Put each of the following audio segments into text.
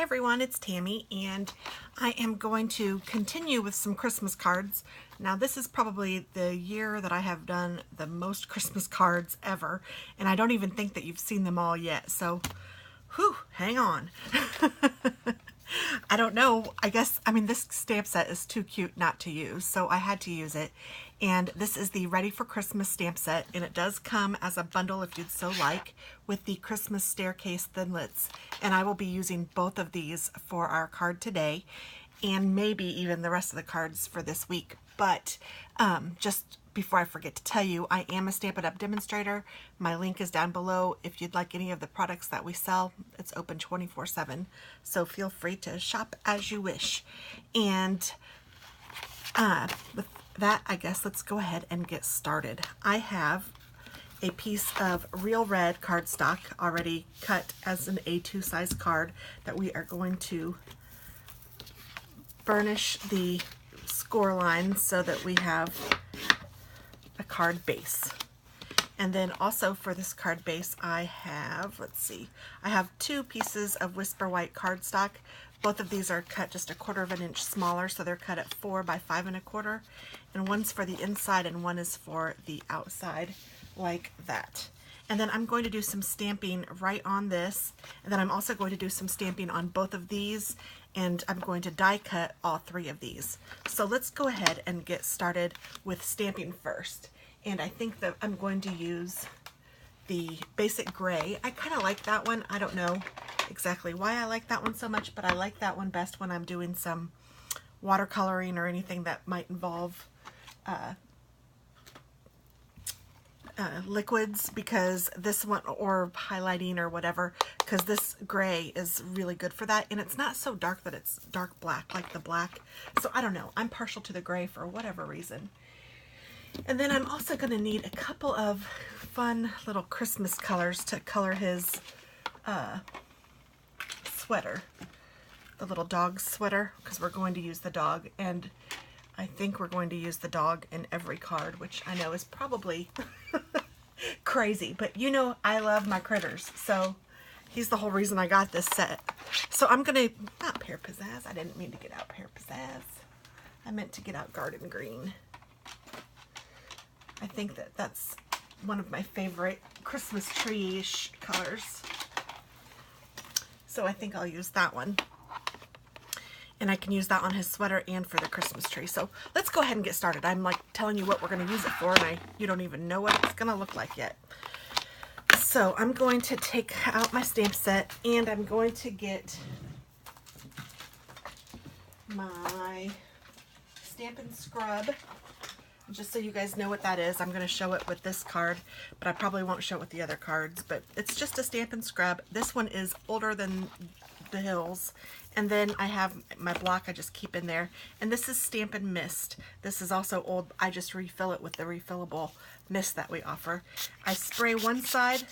everyone, it's Tammy, and I am going to continue with some Christmas cards. Now this is probably the year that I have done the most Christmas cards ever, and I don't even think that you've seen them all yet, so whew, hang on. I don't know, I mean this stamp set is too cute not to use, so I had to use it. And this is the Ready for Christmas stamp set, and it does come as a bundle if you'd so like, with the Christmas staircase thinlits. And I will be using both of these for our card today, and maybe even the rest of the cards for this week. But just before I forget to tell you, I am a Stampin' Up! Demonstrator. My link is down below. If you'd like any of the products that we sell, it's open 24/7. So feel free to shop as you wish. And with that, I guess let's go ahead and get started. I have a piece of real red cardstock already cut as an A2 size card that we are going to burnish the score lines so that we have a card base. And then also for this card base I have, I have two pieces of Whisper White cardstock. Both of these are cut just 1/4 inch smaller, so they're cut at 4 by 5 1/4, and one's for the inside and one is for the outside, like that. And then I'm going to do some stamping right on this, and then I'm also going to do some stamping on both of these, and I'm going to die cut all 3 of these. So let's go ahead and get started with stamping first. And I think that I'm going to use the basic gray. I kind of like that one. I don't know exactly why I like that one so much, but I like that one best when I'm doing some watercoloring or anything that might involve liquids, because this one, or highlighting or whatever, because this gray is really good for that, and it's not so dark that it's dark black like the black. So I don't know, I'm partial to the gray for whatever reason. And then I'm also going to need a couple of fun little Christmas colors to color his sweater, the little dog sweater, because we're going to use the dog, and I think we're going to use the dog in every card, which I know is probably crazy, but you know I love my critters, so he's the whole reason I got this set. So I'm going to, not Pear Pizzazz, I didn't mean to get out Pear Pizzazz, I meant to get out Garden Green. I think that that's one of my favorite Christmas tree-ish colors. So I think I'll use that one. And I can use that on his sweater and for the Christmas tree. So let's go ahead and get started. I'm like telling you what we're going to use it for, and you don't even know what it's going to look like yet. So I'm going to take out my stamp set, and I'm going to get my Stampin' Scrub. Just so you guys know what that is, I'm going to show it with this card, but I probably won't show it with the other cards. But it's just a Stampin' Scrub. This one is older than the hills. And then I have my block I just keep in there. And this is Stampin' Mist. This is also old. I just refill it with the refillable mist that we offer. I spray one side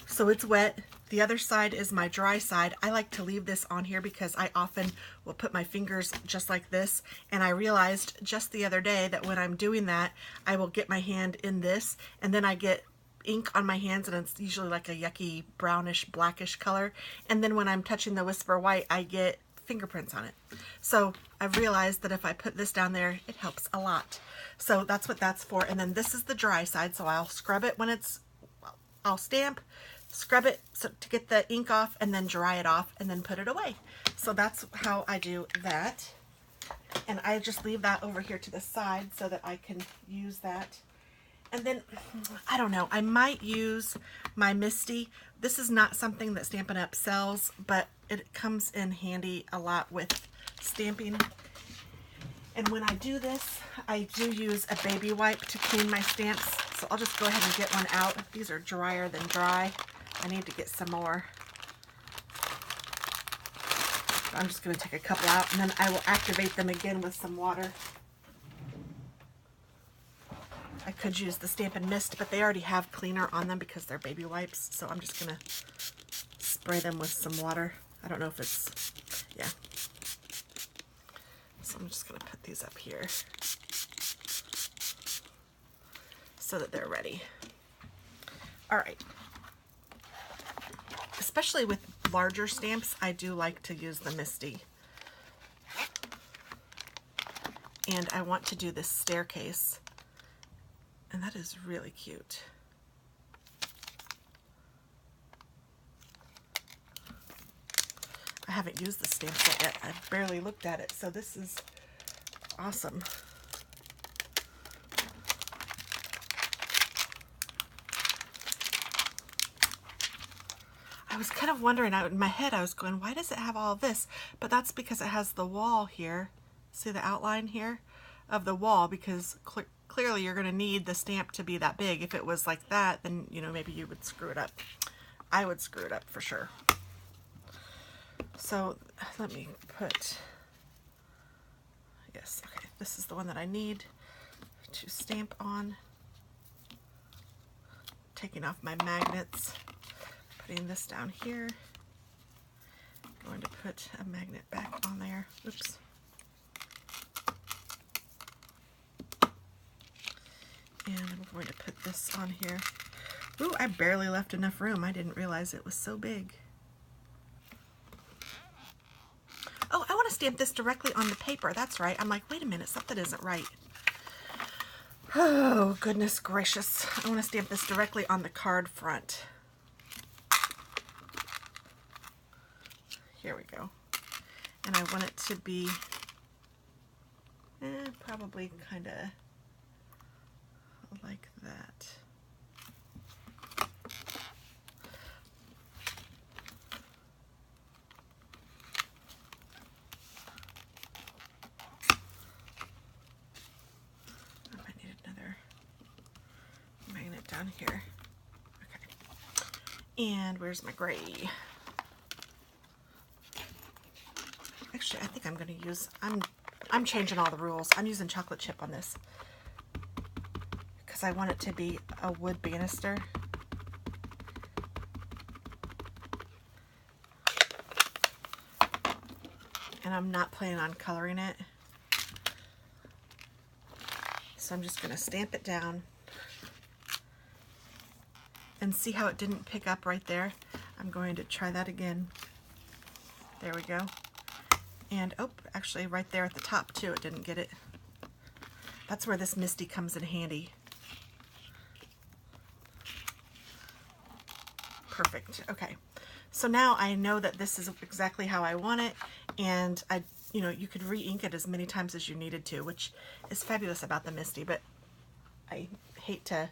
so it's wet. The other side is my dry side. I like to leave this on here because I often will put my fingers just like this, and I realized just the other day that when I'm doing that, I will get my hand in this, and then I get ink on my hands, and it's usually like a yucky brownish blackish color, and then when I'm touching the Whisper White, I get fingerprints on it. So I've realized that if I put this down there, it helps a lot. So that's what that's for. And then this is the dry side, so I'll scrub it when it's, I'll stamp, scrub it so to get the ink off, and then dry it off, and then put it away. So that's how I do that. And I just leave that over here to the side so that I can use that. And then, I don't know, I might use my Misty. This is not something that Stampin' Up! Sells, but it comes in handy a lot with stamping. And when I do this, I do use a baby wipe to clean my stamps. So I'll just go ahead and get one out. These are drier than dry. I need to get some more. I'm just going to take a couple out, and then I will activate them again with some water. I could use the Stampin' Mist, but they already have cleaner on them because they're baby wipes. So I'm just going to spray them with some water. I don't know if it's, yeah. So I'm just going to put these up here so that they're ready. All right. Especially with larger stamps, I do like to use the Misty. And I want to do this staircase. And that is really cute. I haven't used the stamp set yet. I've barely looked at it, so this is awesome. I was kind of wondering, in my head I was going, why does it have all of this? But that's because it has the wall here. See the outline here of the wall, because clearly you're going to need the stamp to be that big. If it was like that, then, you know, maybe you would screw it up. I would screw it up for sure. So let me put, yes, okay, this is the one that I need to stamp on. Taking off my magnets, putting this down here. Going to put a magnet back on there. Oops. And I'm going to put this on here. Ooh, I barely left enough room. I didn't realize it was so big. Oh, I want to stamp this directly on the paper. That's right. I'm like, wait a minute, something isn't right. Oh, goodness gracious. I want to stamp this directly on the card front. Here we go. And I want it to be probably kind of like that. I might need another magnet down here. Okay. And where's my gray? Actually, I think I'm going to use, I'm changing all the rules. I'm using chocolate chip on this because I want it to be a wood banister. And I'm not planning on coloring it. So I'm just going to stamp it down and see how it didn't pick up right there. I'm going to try that again. There we go. And, oh, actually right there at the top too, it didn't get it. That's where this Misty comes in handy. Perfect, okay. So now I know that this is exactly how I want it, and you could re-ink it as many times as you needed to, which is fabulous about the Misty, but I hate to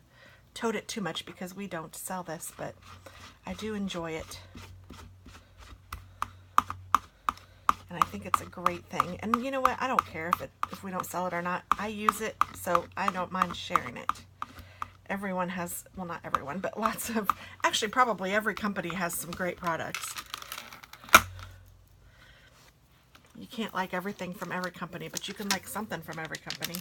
tote it too much because we don't sell this, but I do enjoy it. And I think it's a great thing. And you know what? I don't care if we don't sell it or not. I use it, so I don't mind sharing it. Everyone has, well, not everyone, but lots of, actually probably every company has some great products. You can't like everything from every company, but you can like something from every company.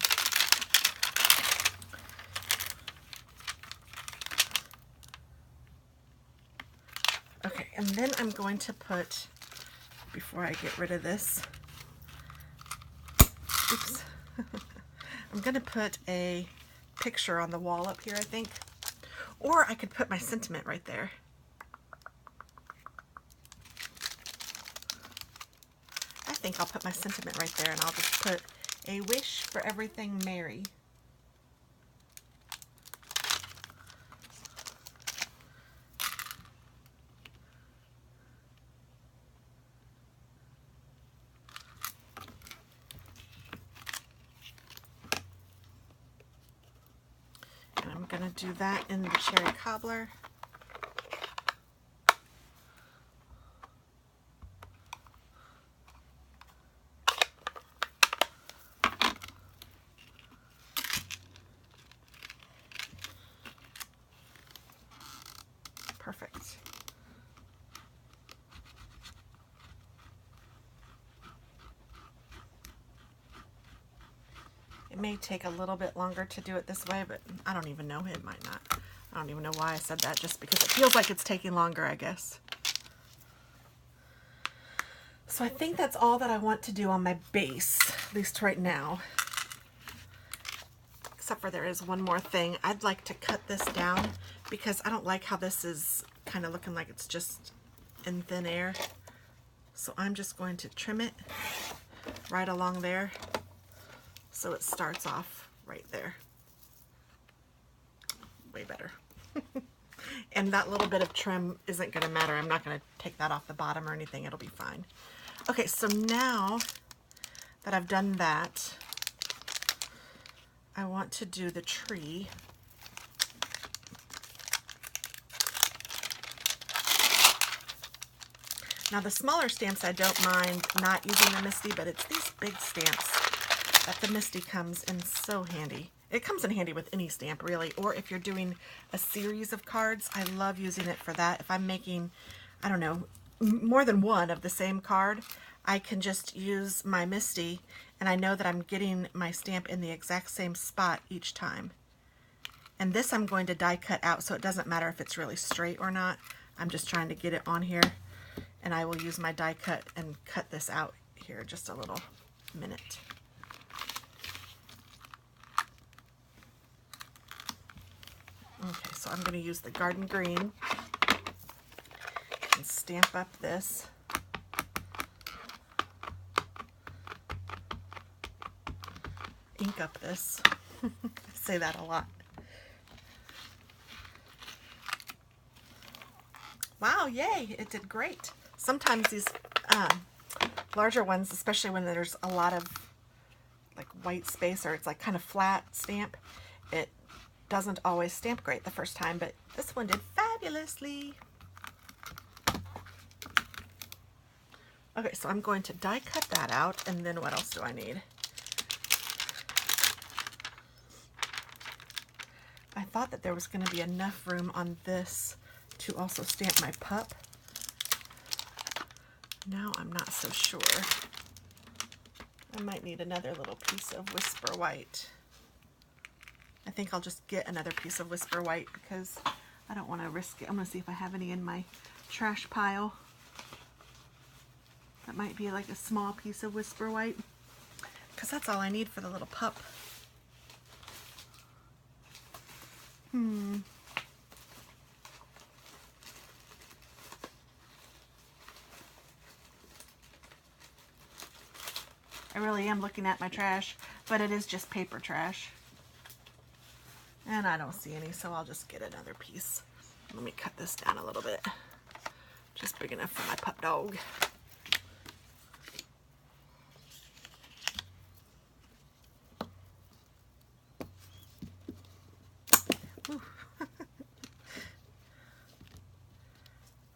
Okay, and then I'm going to put, before I get rid of this, oops, I'm going to put a picture on the wall up here, I think, or I could put my sentiment right there. I think I'll put my sentiment right there, and I'll just put a wish for everything merry. I'm going to do that in the cherry cobbler. Perfect. It may take a little bit longer to do it this way, but I don't even know. It might not. I don't even know why I said that, just because it feels like it's taking longer, I guess. So I think that's all that I want to do on my base, at least right now. Except for there is one more thing. I'd like to cut this down because I don't like how this is kind of looking like it's just in thin air. So I'm just going to trim it right along there so it starts off right there. Way better. And that little bit of trim isn't going to matter. I'm not going to take that off the bottom or anything. It'll be fine. Okay, so now that I've done that, I want to do the tree. Now the smaller stamps I don't mind not using the MISTI, but it's these big stamps that the MISTI comes in so handy. It comes in handy with any stamp really, or if you're doing a series of cards, I love using it for that. If I'm making, I don't know, more than one of the same card, I can just use my MISTI and I know that I'm getting my stamp in the exact same spot each time. And this I'm going to die cut out, so it doesn't matter if it's really straight or not. I'm just trying to get it on here, and I will use my die cut and cut this out here just a little minute. Okay, so I'm going to use the garden green and stamp up this. Ink up this. I say that a lot. Wow, yay, it did great. Sometimes these larger ones, especially when there's a lot of like white space or it's like kind of flat stamp, it doesn't always stamp great the first time, but this one did fabulously. Okay, so I'm going to die cut that out, and then what else do I need? I thought that there was going to be enough room on this to also stamp my pup. Now I'm not so sure. I might need another little piece of Whisper White. I think I'll just get another piece of Whisper White because I don't want to risk it. I'm going to see if I have any in my trash pile. That might be like a small piece of Whisper White because that's all I need for the little pup. I really am looking at my trash, but it is just paper trash. And I don't see any, so I'll just get another piece. Let me cut this down a little bit. Just big enough for my pup dog.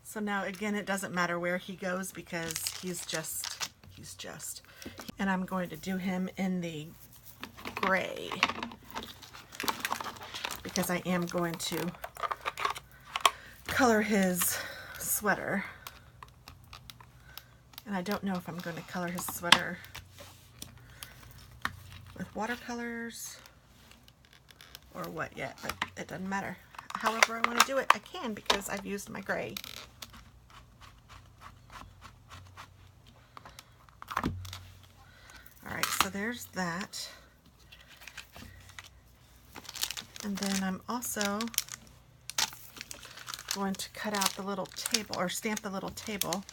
So now again, it doesn't matter where he goes because he's just. And I'm going to do him in the gray because I am going to color his sweater. And I don't know if I'm going to color his sweater with watercolors or what yet, but it doesn't matter. However I want to do it, I can because I've used my gray. Alright, so there's that. And then I'm also going to cut out the little table, or stamp the little table.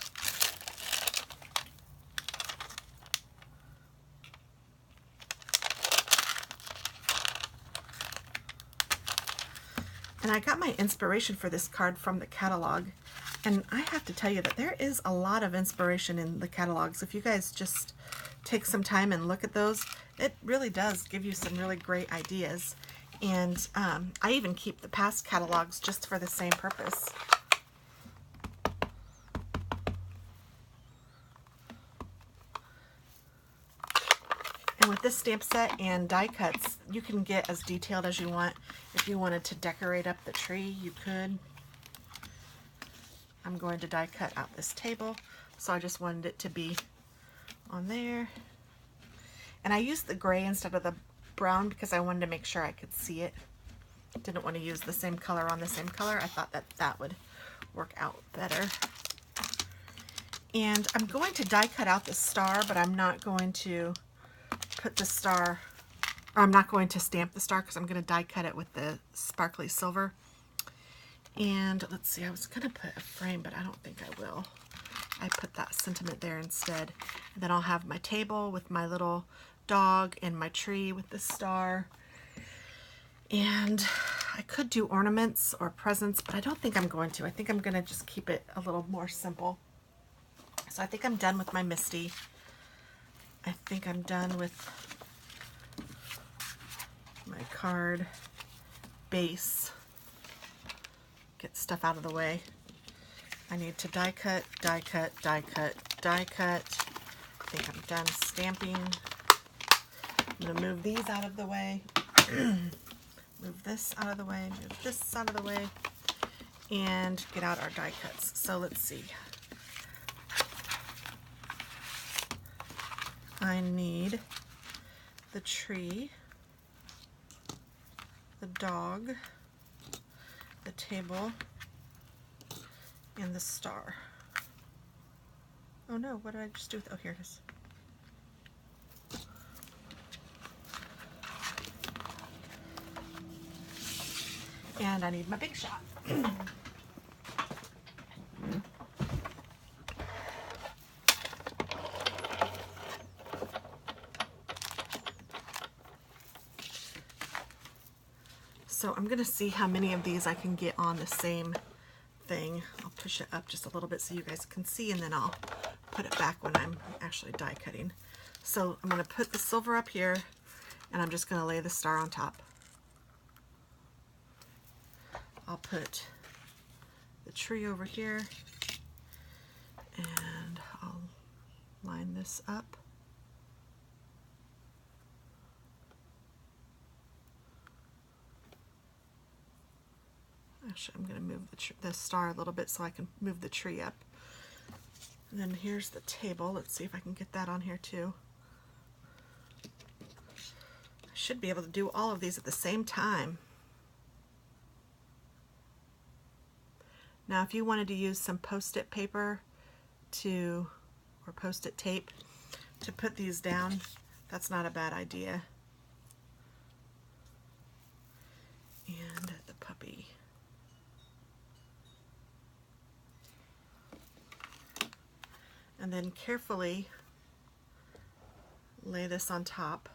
And I got my inspiration for this card from the catalog. And I have to tell you that there is a lot of inspiration in the catalogs. If you guys just take some time and look at those, it really does give you some really great ideas. And I even keep the past catalogs just for the same purpose. And with this stamp set and die cuts, you can get as detailed as you want. If you wanted to decorate up the tree, you could. I'm going to die cut out this table, so I just wanted it to be on there. And I used the gray instead of the brown because I wanted to make sure I could see it. Didn't want to use the same color on the same color. I thought that that would work out better. And I'm going to die cut out the star, but I'm not going to put the star, or I'm not going to stamp the star because I'm going to die cut it with the sparkly silver. And let's see, I was going to put a frame, but I don't think I will. I put that sentiment there instead. And then I'll have my table with my little dog and my tree with the star. And I could do ornaments or presents, but I don't think I'm going to. I think I'm going to just keep it a little more simple. So I think I'm done with my Misty. I think I'm done with my card base. Get stuff out of the way. I need to die cut, die cut, die cut, die cut. I think I'm done stamping. I'm going to move these out of the way. Move this out of the way, move this out of the way, and get out our die cuts. So let's see. I need the tree, the dog, the table, and the star. Oh no, what did I just do with, oh, here it is. And I need my big shot. So I'm gonna see how many of these I can get on the same thing. I'll push it up just a little bit so you guys can see, and then I'll put it back when I'm actually die cutting. So I'm gonna put the silver up here, and I'm just gonna lay the star on top. I'll put the tree over here, and I'll line this up. Actually, I'm going to move the star a little bit so I can move the tree up. And then here's the table. Let's see if I can get that on here too. I should be able to do all of these at the same time. Now, if you wanted to use some post-it paper or post-it tape to put these down, that's not a bad idea. And the puppy. And then carefully lay this on top.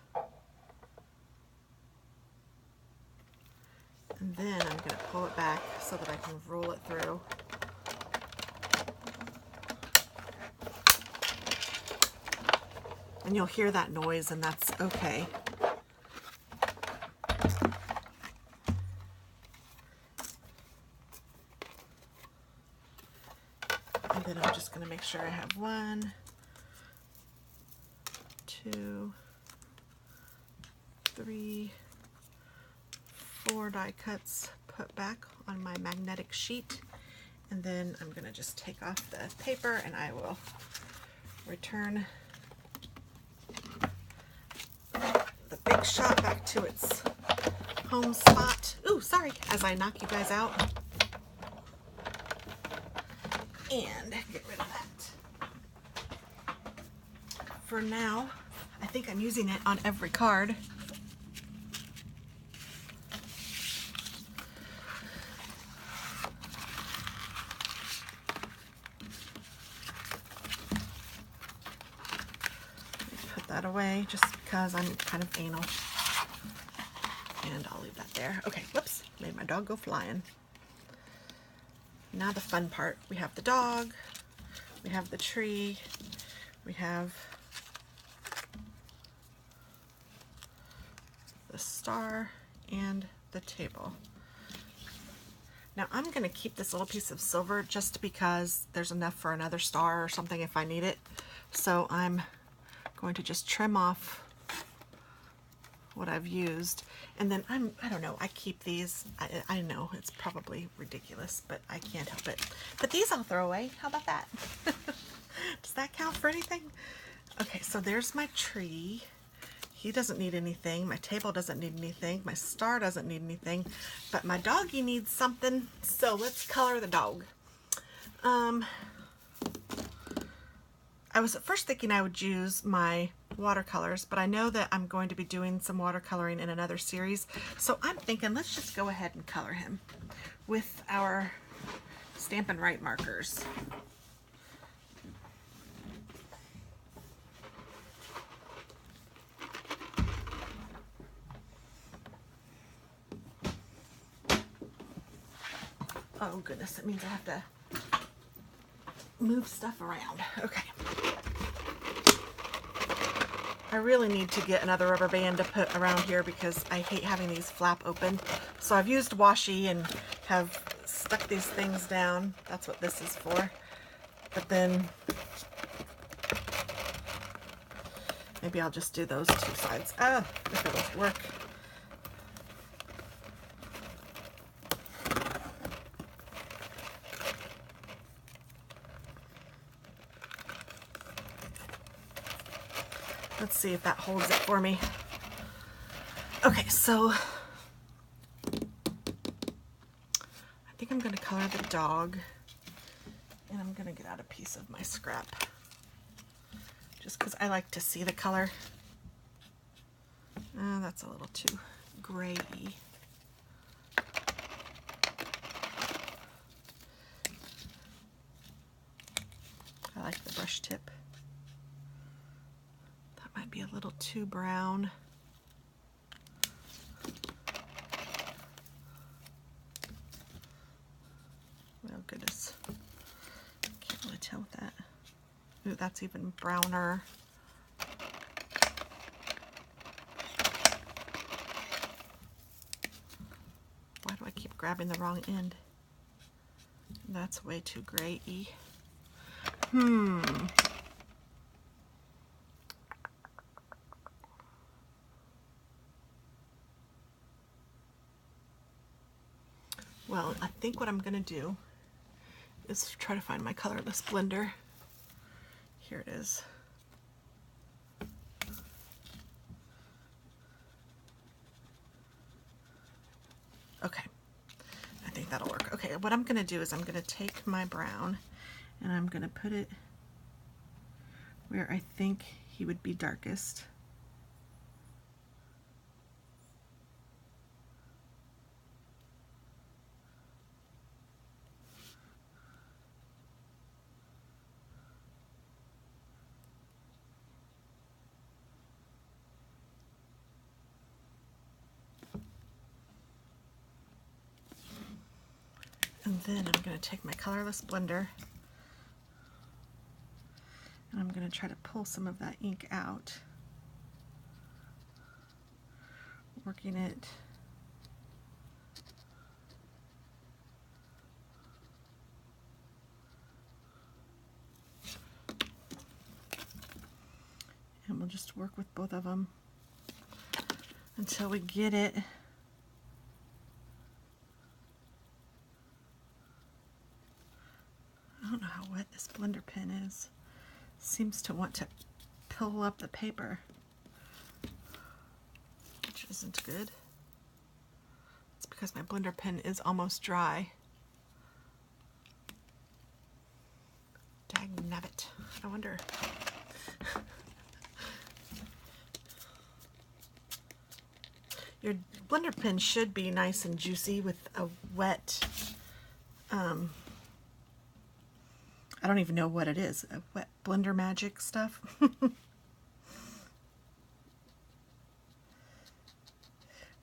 And then I'm going to pull it back so that I can roll it through. And you'll hear that noise, and that's okay. And then I'm just going to make sure I have 1, 2, 3, 4 die cuts put back on my magnetic sheet, and then I'm going to just take off the paper and I will return the big shot back to its home spot. Ooh, sorry, as I knock you guys out. And get rid of that. For now, I think I'm using it on every card. Away just because I'm kind of anal, and I'll leave that there. Okay, whoops, made my dog go flying. Now the fun part. We have the dog, we have the tree, we have the star, and the table. Now I'm going to keep this little piece of silver just because there's enough for another star or something if I need it. So I'm going to just trim off what I've used, and then I don't know, I keep these. I know it's probably ridiculous, but I can't help it. But these I'll throw away. How about that? Does that count for anything? Okay, so there's my tree. He doesn't need anything. My table doesn't need anything. My star doesn't need anything, but my doggy needs something. So let's color the dog. I was at first thinking I would use my watercolors, but I know that I'm going to be doing some watercoloring in another series, so I'm thinking let's just go ahead and color him. with our Stampin' Right markers. Oh goodness, that means I have to move stuff around. Okay. I really need to get another rubber band to put around here because I hate having these flap open. So I've used washi and have stuck these things down. That's what this is for. But then maybe I'll just do those two sides. If it'll work. Let's see if that holds it for me. Okay, so I think I'm going to color the dog, and I'm going to get out a piece of my scrap just because I like to see the color. That's a little too gray-y. I like the brush tip. Might be a little too brown. Oh goodness, can't really tell with that. Ooh, that's even browner. Why do I keep grabbing the wrong end? That's way too gray-y. Well, I think what I'm going to do is try to find my colorless blender. Here it is. Okay, I think that'll work. Okay, what I'm going to do is I'm going to take my brown and I'm going to put it where I think he would be darkest. And then I'm going to take my colorless blender and I'm going to try to pull some of that ink out, working it and we'll just work with both of them until we get it I don't know how wet this blender pen is. Seems to want to pull up the paper, which isn't good. It's because my blender pen is almost dry. Dagnabbit. I wonder. Your blender pen should be nice and juicy with a wet I don't even know what it is. A wet Blender Magic stuff.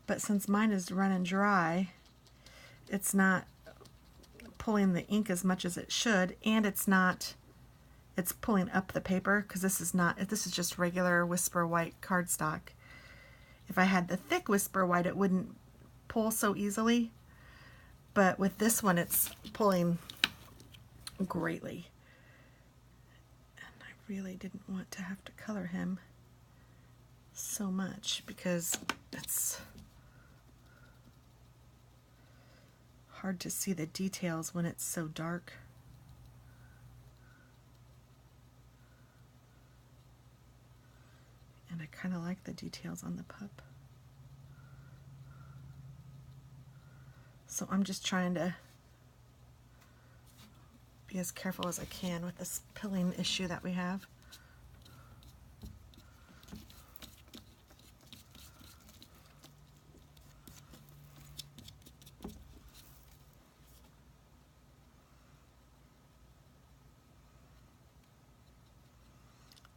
But since mine is running dry, it's not pulling the ink as much as it should, and it's pulling up the paper because this is just regular Whisper White cardstock. If I had the thick Whisper White, it wouldn't pull so easily, but with this one, it's pulling greatly. And I really didn't want to have to color him so much because it's hard to see the details when it's so dark. And I kind of like the details on the pup. So I'm just trying to be as careful as I can with this pilling issue that we have.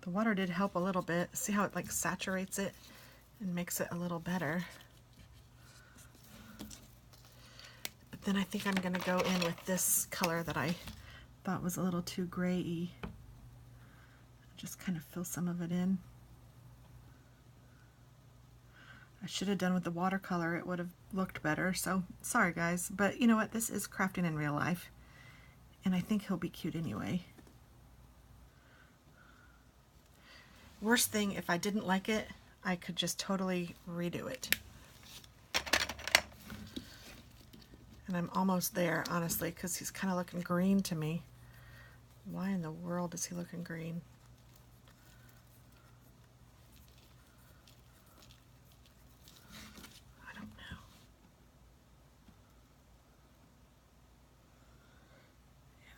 The water did help a little bit. See how it like saturates it and makes it a little better. But then I think I'm gonna go in with this color that I thought was a little too gray-y. Just kind of fill some of it in. I should have done with the watercolor, it would have looked better, so sorry guys, but you know what, this is crafting in real life, and I think he'll be cute anyway. Worst thing, if I didn't like it, I could just totally redo it. And I'm almost there, honestly, because he's kind of looking green to me. Why in the world is he looking green?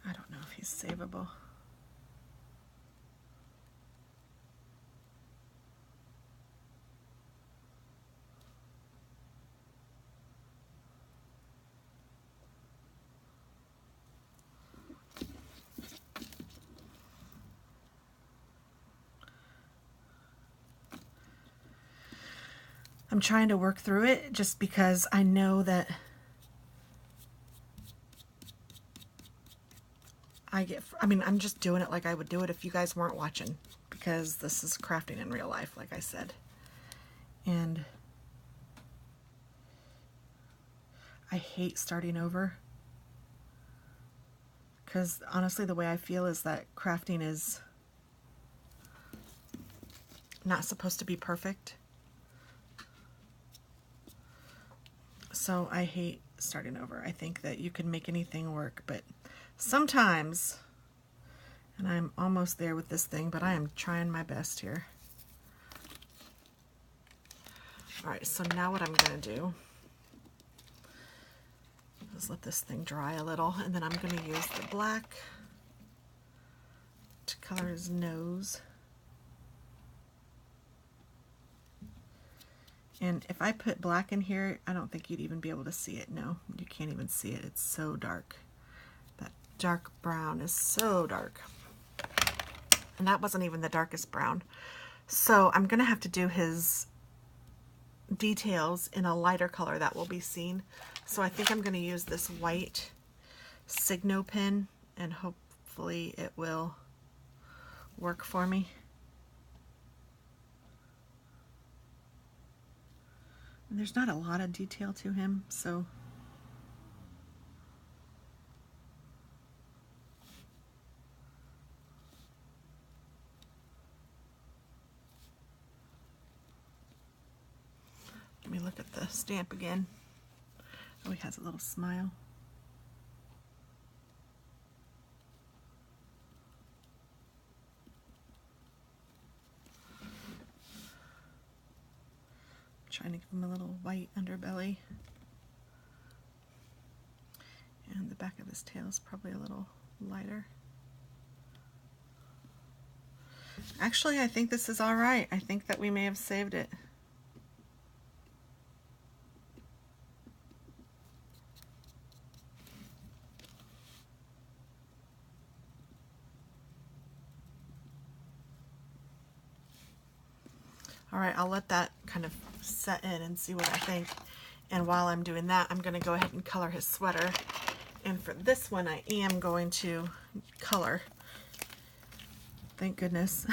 I don't know if he's savable. I'm trying to work through it just because I know that I'm just doing it like I would do it if you guys weren't watching, because this is crafting in real life, like I said. And I hate starting over, because honestly the way I feel is that crafting is not supposed to be perfect. So I hate starting over. I think that you can make anything work, but sometimes, and I'm almost there with this thing, but I am trying my best here. All right, so now what I'm gonna do is let this thing dry a little, and then I'm gonna use the black to color his nose. And if I put black in here, I don't think you'd even be able to see it. No, you can't even see it. It's so dark. That dark brown is so dark. And that wasn't even the darkest brown. So I'm gonna have to do his details in a lighter color that will be seen. So I think I'm gonna use this white Signo pen, and hopefully it will work for me. And there's not a lot of detail to him, so let me look at the stamp again. Oh, he has a little smile. Trying to give him a little white underbelly. And the back of his tail is probably a little lighter. Actually, I think this is all right. I think that we may have saved it. All right, I'll let that kind of set in and see what I think. And while I'm doing that, I'm gonna go ahead and color his sweater. And for this one, I am going to color. Thank goodness.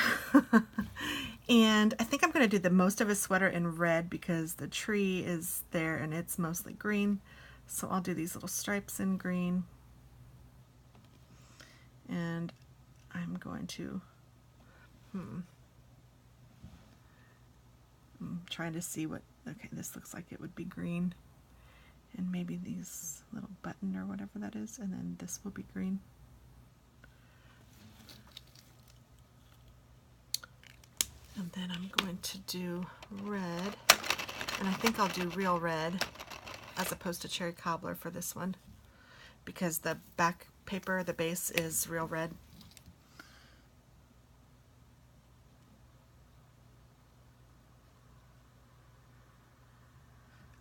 And I think I'm gonna do the most of his sweater in red because the tree is there and it's mostly green. So I'll do these little stripes in green. And I'm going to, I'm trying to see what, okay, this looks like it would be green, and maybe these little button or whatever that is, and then this will be green. And then I'm going to do red, and I think I'll do real red as opposed to cherry cobbler for this one, because the back paper, the base is real red.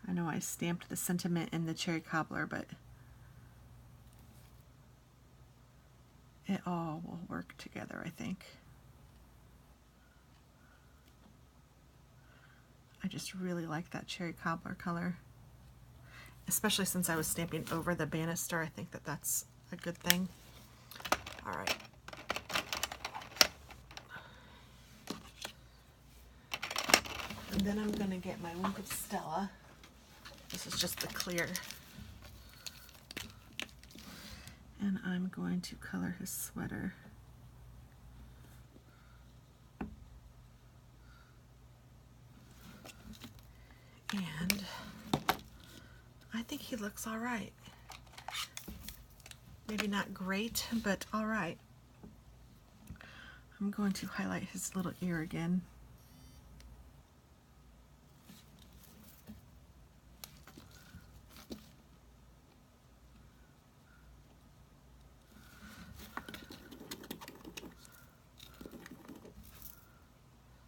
I know I stamped the sentiment in the cherry cobbler, but it all will work together, I think. just really like that cherry cobbler color. Especially since I was stamping over the banister, I think that that's a good thing. All right. And then I'm going to get my Wink of Stella. This is just the clear. And I'm going to color his sweater. And I think he looks all right. Maybe not great, but all right. I'm going to highlight his little ear again.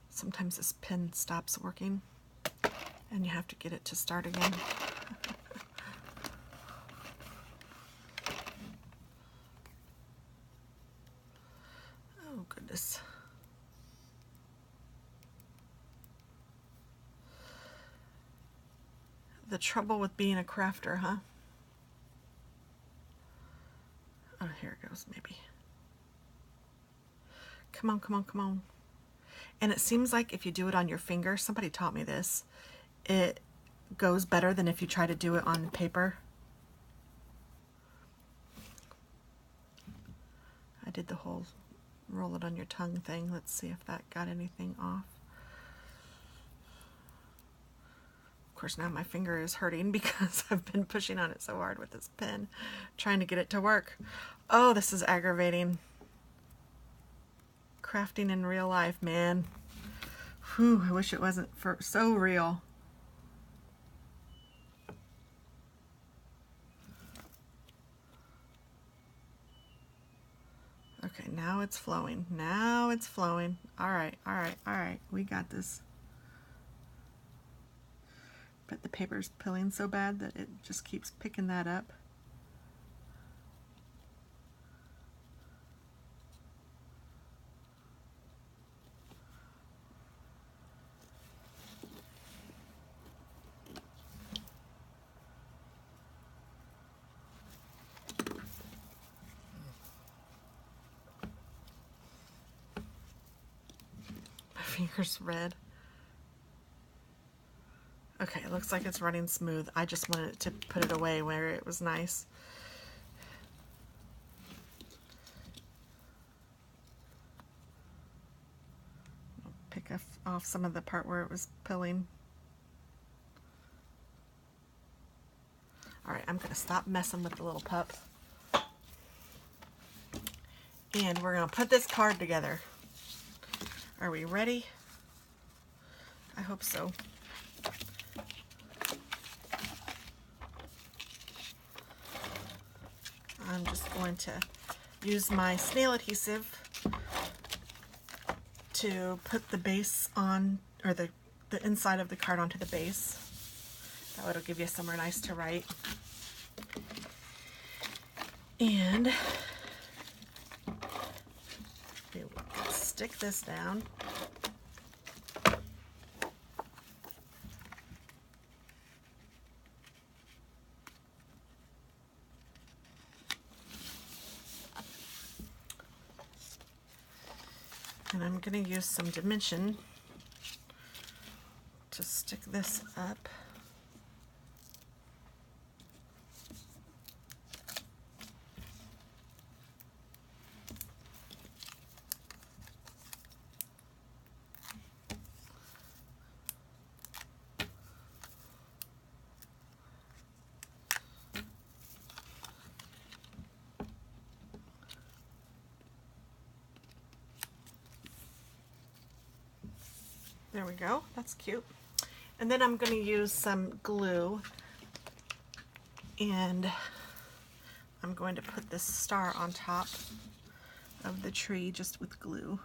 Sometimes this pen stops working and you have to get it to start again. Oh goodness. The trouble with being a crafter, huh? Oh, here it goes, maybe. Come on, come on, come on. And it seems like if you do it on your finger, somebody taught me this, it goes better than if you try to do it on paper. I did the whole roll it on your tongue thing. Let's see if that got anything off. Of course, now my finger is hurting because I've been pushing on it so hard with this pen, trying to get it to work. Oh, this is aggravating. Crafting in real life, man. Whew, I wish it wasn't so real. Okay, now it's flowing. Now it's flowing. All right, all right, all right. We got this. But the paper's pilling so bad that it just keeps picking that up. My finger's red. Okay, it looks like it's running smooth. I just wanted to put it away where it was nice. I'll pick off some of the part where it was pilling. All right, I'm gonna stop messing with the little pup. And we're gonna put this card together. Are we ready? I hope so. I'm just going to use my snail adhesive to put the base on, or the inside of the card onto the base. That way it'll give you somewhere nice to write. And we'll stick this down. And I'm going to use some dimension to stick this up. There we go, that's cute. And then I'm going to use some glue, and I'm going to put this star on top of the tree just with glue.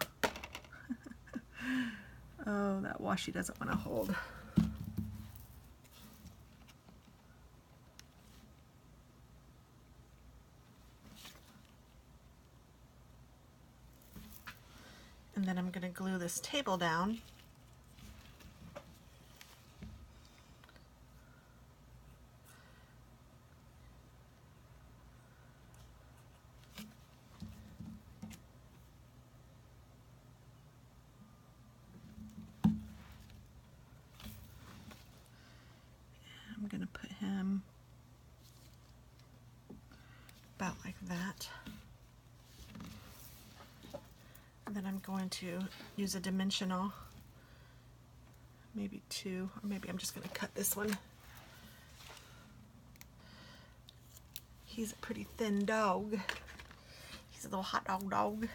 Oh, that washi doesn't want to hold. And then I'm going to glue this table down. that. And then I'm going to use a dimensional, maybe 2, or maybe I'm just going to cut this one. He's a pretty thin dog. He's a little hot dog.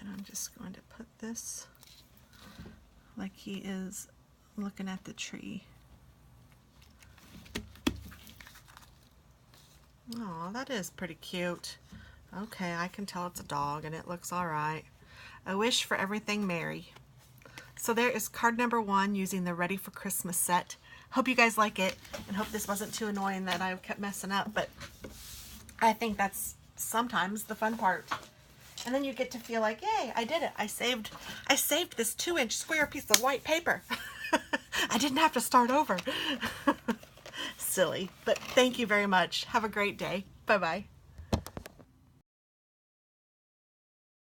I'm just going to put this like he is looking at the tree. Oh, that is pretty cute. Okay, I can tell it's a dog and it looks all right. A wish for everything merry. So there is card number 1 using the Ready for Christmas set. Hope you guys like it and hope this wasn't too annoying that I kept messing up, but I think that's sometimes the fun part. And then you get to feel like, yay, I did it. I saved this 2-inch square piece of white paper. I didn't have to start over. Silly, but thank you very much. Have a great day. Bye-bye.